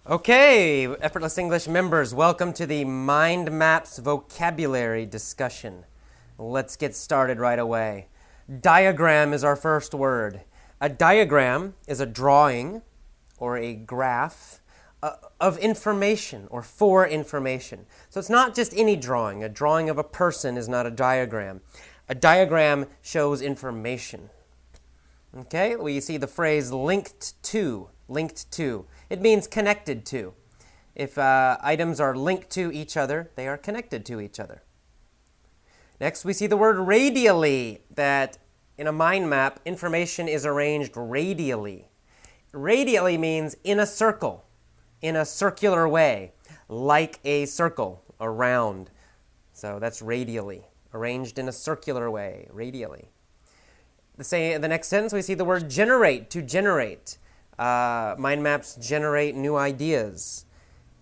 Okay, Effortless English members, welcome to the Mind Maps vocabulary discussion. Let's get started right away. Diagram is our first word. A diagram is a drawing or a graph of information or for information. So it's not just any drawing. A drawing of a person is not a diagram. A diagram shows information. Okay, well, you see the phrase linked to. Linked to. It means connected to. If items are linked to each other, they are connected to each other. Next, we see the word radially, that in a mind map, information is arranged radially. Radially means in a circle, in a circular way, like a circle, a round. So that's radially, arranged in a circular way, radially. The next sentence, we see the word generate, to generate. Mind maps generate new ideas.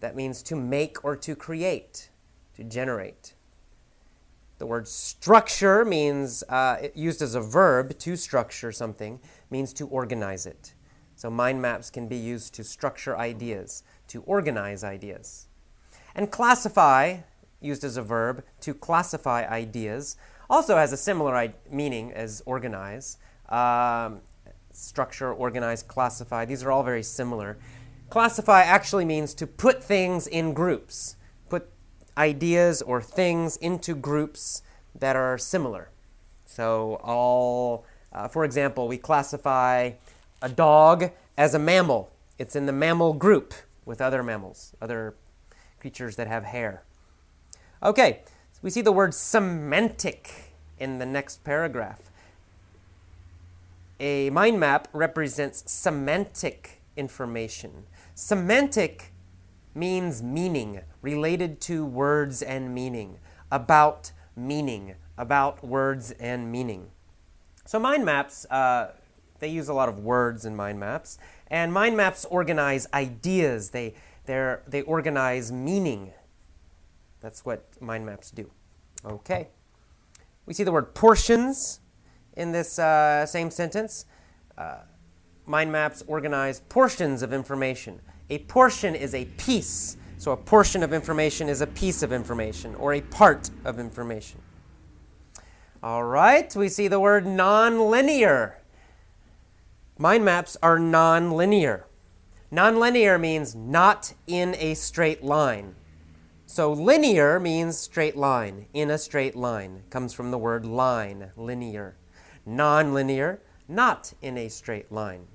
That means to make or to create, to generate. The word structure means, used as a verb, to structure something, means to organize it. So mind maps can be used to structure ideas, to organize ideas. And classify, used as a verb, to classify ideas, also has a similar meaning as organize. Structure, organize, classify. These are all very similar. Classify actually means to put things in groups, put ideas or things into groups that are similar. So for example, we classify a dog as a mammal. It's in the mammal group with other mammals, other creatures that have hair. Okay, so we see the word semantic in the next paragraph. A mind map represents semantic information. Semantic means meaning, related to words and meaning, about words and meaning. So mind maps, they use a lot of words in mind maps, and mind maps organize ideas. They organize meaning. That's what mind maps do. Okay. We see the word portions in this same sentence. Mind maps organize portions of information. A portion is a piece. So a portion of information is a piece of information or a part of information. All right, we see the word nonlinear. Mind maps are nonlinear. Nonlinear means not in a straight line. So linear means straight line, in a straight line. Comes from the word line, linear. Non-linear, not in a straight line.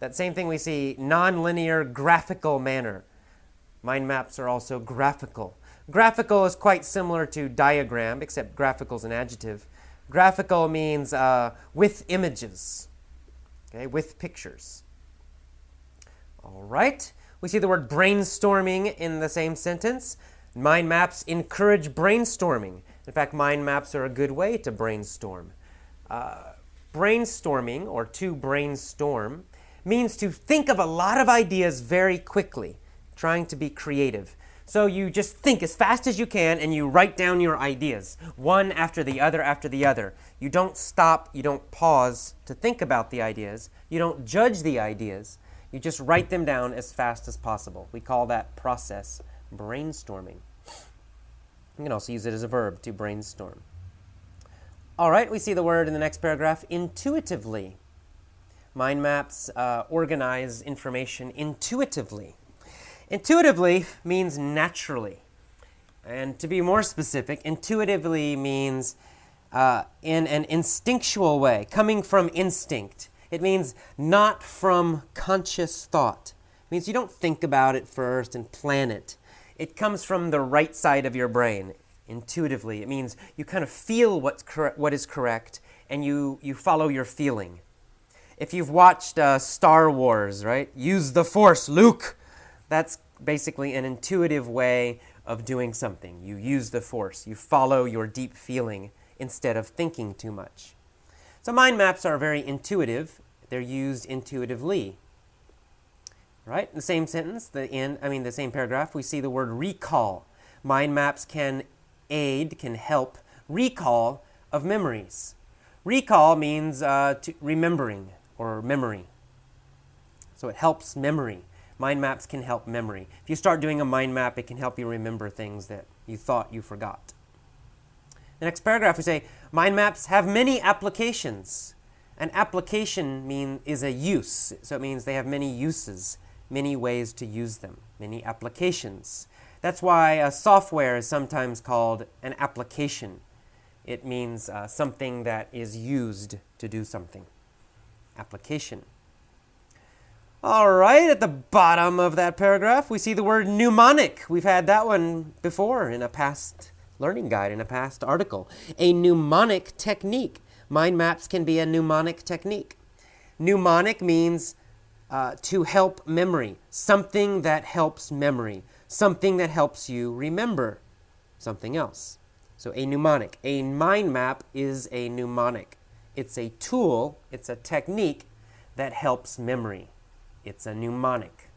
That same thing we see, non-linear graphical manner. Mind maps are also graphical. Graphical is quite similar to diagram, except graphical is an adjective. Graphical means with images, okay, with pictures. All right, we see the word brainstorming in the same sentence. Mind maps encourage brainstorming. In fact, mind maps are a good way to brainstorm. Brainstorming, or to brainstorm, means to think of a lot of ideas very quickly, trying to be creative. So you just think as fast as you can and you write down your ideas, one after the other after the other. You don't stop, you don't pause to think about the ideas, you don't judge the ideas, you just write them down as fast as possible. We call that process brainstorming. You can also use it as a verb, to brainstorm. All right, we see the word in the next paragraph, intuitively. Mind maps organize information intuitively. Intuitively means naturally. And to be more specific, intuitively means in an instinctual way, coming from instinct. It means not from conscious thought. It means you don't think about it first and plan it. It comes from the right side of your brain, intuitively. It means you kind of feel what is correct, and you follow your feeling. If you've watched Star Wars, right? Use the Force, Luke. That's basically an intuitive way of doing something. You use the Force. You follow your deep feeling instead of thinking too much. So mind maps are very intuitive. They're used intuitively. Right? In the same sentence, the same paragraph, we see the word recall. Mind maps can help recall of memories. Recall means remembering or memory. So it helps memory. Mind maps can help memory. If you start doing a mind map, it can help you remember things that you thought you forgot. The next paragraph we say, mind maps have many applications. An application is a use, so it means they have many uses, many ways to use them, many applications. That's why a software is sometimes called an application. It means something that is used to do something. Application. All right, at the bottom of that paragraph, we see the word mnemonic. We've had that one before in a past learning guide, in a past article. A mnemonic technique. Mind maps can be a mnemonic technique. Mnemonic means to help memory, something that helps memory, something that helps you remember something else. So a mnemonic. A mind map is a mnemonic. It's a tool, it's a technique that helps memory. It's a mnemonic.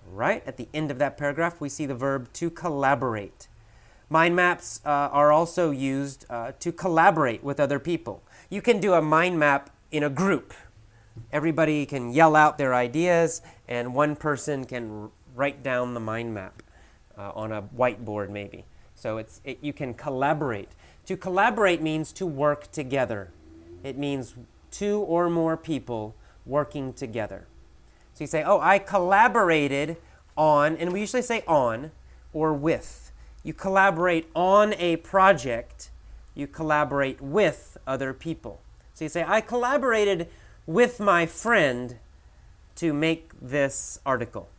All right, at the end of that paragraph, we see the verb to collaborate. Mind maps are also used to collaborate with other people. You can do a mind map in a group. Everybody can yell out their ideas, and one person can write down the mind map on a whiteboard maybe. So you can collaborate. To collaborate means to work together. It means two or more people working together. So you say, oh, I collaborated on, and we usually say on or with. You collaborate on a project. You collaborate with other people. So you say, I collaborated with my friend to make this article.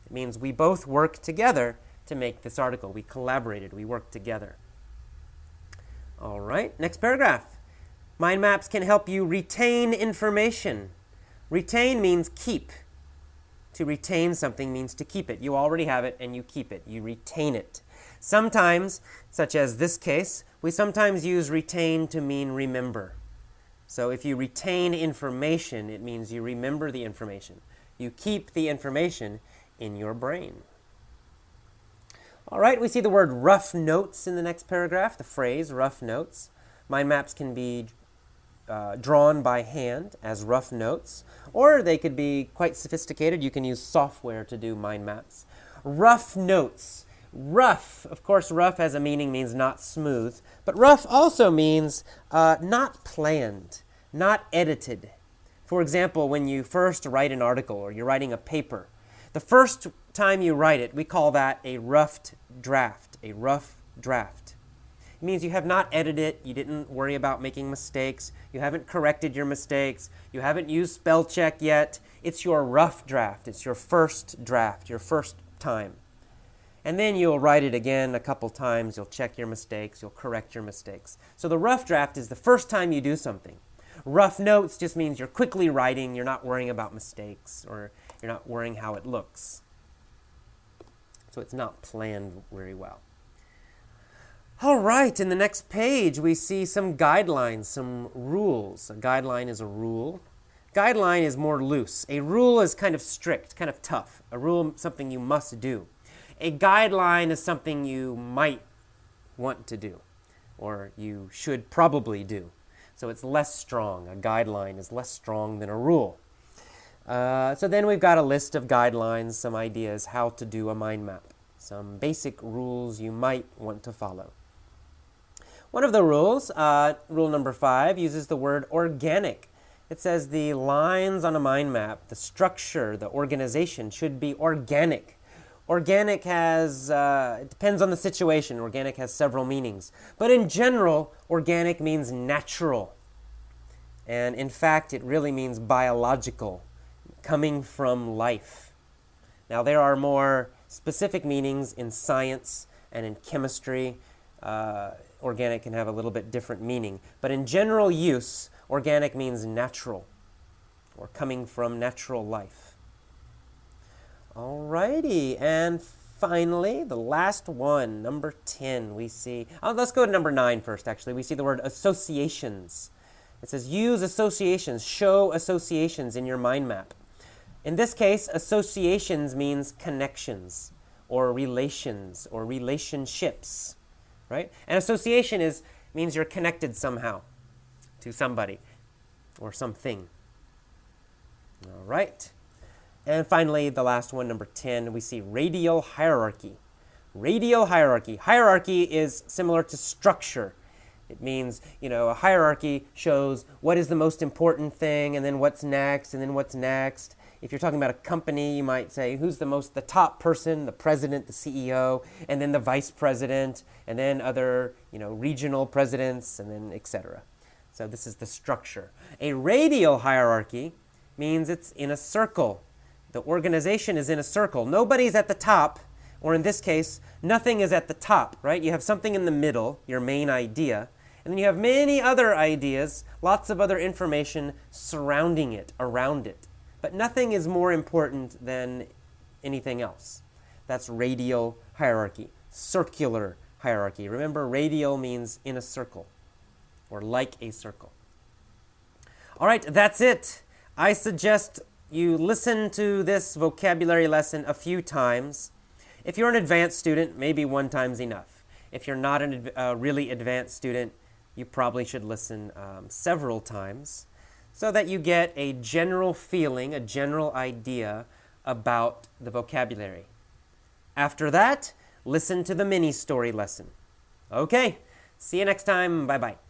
It means we both work together to make this article. We collaborated. We worked together. All right, next paragraph. Mind maps can help you retain information. Retain means keep. To retain something means to keep it. You already have it and you keep it. You retain it. Sometimes, such as this case, we sometimes use retain to mean remember. So if you retain information, it means you remember the information. You keep the information in your brain. All right, we see the word rough notes in the next paragraph, the phrase rough notes. Mind maps can be drawn by hand as rough notes, or they could be quite sophisticated. You can use software to do mind maps. Rough notes. Rough, of course, rough has a meaning, means not smooth, but rough also means not planned, not edited. For example, when you first write an article or you're writing a paper, the first time you write it, we call that a roughed draft, a rough draft. It means you have not edited it, you didn't worry about making mistakes, you haven't corrected your mistakes, you haven't used spell check yet. It's your rough draft, it's your first draft, your first time. And then you'll write it again a couple times, you'll check your mistakes, you'll correct your mistakes. So the rough draft is the first time you do something. Rough notes just means you're quickly writing, you're not worrying about mistakes, or you're not worrying how it looks. So it's not planned very well. All right, in the next page, we see some guidelines, some rules. A guideline is a rule. Guideline is more loose. A rule is kind of strict, kind of tough. A rule is something you must do. A guideline is something you might want to do, or you should probably do. So it's less strong. A guideline is less strong than a rule. So then we've got a list of guidelines, some ideas how to do a mind map, some basic rules you might want to follow. One of the rules, rule number 5, uses the word organic. It says the lines on a mind map, the structure, the organization should be organic. Organic has, it depends on the situation. Organic has several meanings. But in general, organic means natural. And in fact, it really means biological, coming from life. Now, there are more specific meanings in science and in chemistry. Organic can have a little bit different meaning. But in general use, organic means natural, or coming from natural life. Alrighty, and finally, the last one, number 10, we see, let's go to number 9 first, actually. We see the word associations. It says, use associations, show associations in your mind map. In this case, associations means connections, or relations, or relationships, right? An association means you're connected somehow to somebody or something. All right. And finally, the last one, number 10, we see radial hierarchy. Radial hierarchy. Hierarchy is similar to structure. It means, a hierarchy shows what is the most important thing, and then what's next, and then what's next. If you're talking about a company, you might say, who's the top person, the president, the CEO, and then the vice president, and then other, regional presidents, and then etc. So this is the structure. A radial hierarchy means it's in a circle. The organization is in a circle. Nobody's at the top, or in this case, nothing is at the top, right? You have something in the middle, your main idea, and then you have many other ideas, lots of other information surrounding it, around it. But nothing is more important than anything else. That's radial hierarchy, circular hierarchy. Remember, radial means in a circle, or like a circle. All right, that's it. I suggest you listen to this vocabulary lesson a few times. If you're an advanced student, maybe one time's enough. If you're not a really advanced student, you probably should listen several times so that you get a general feeling, a general idea about the vocabulary. After that, listen to the mini story lesson. Okay, see you next time. Bye-bye.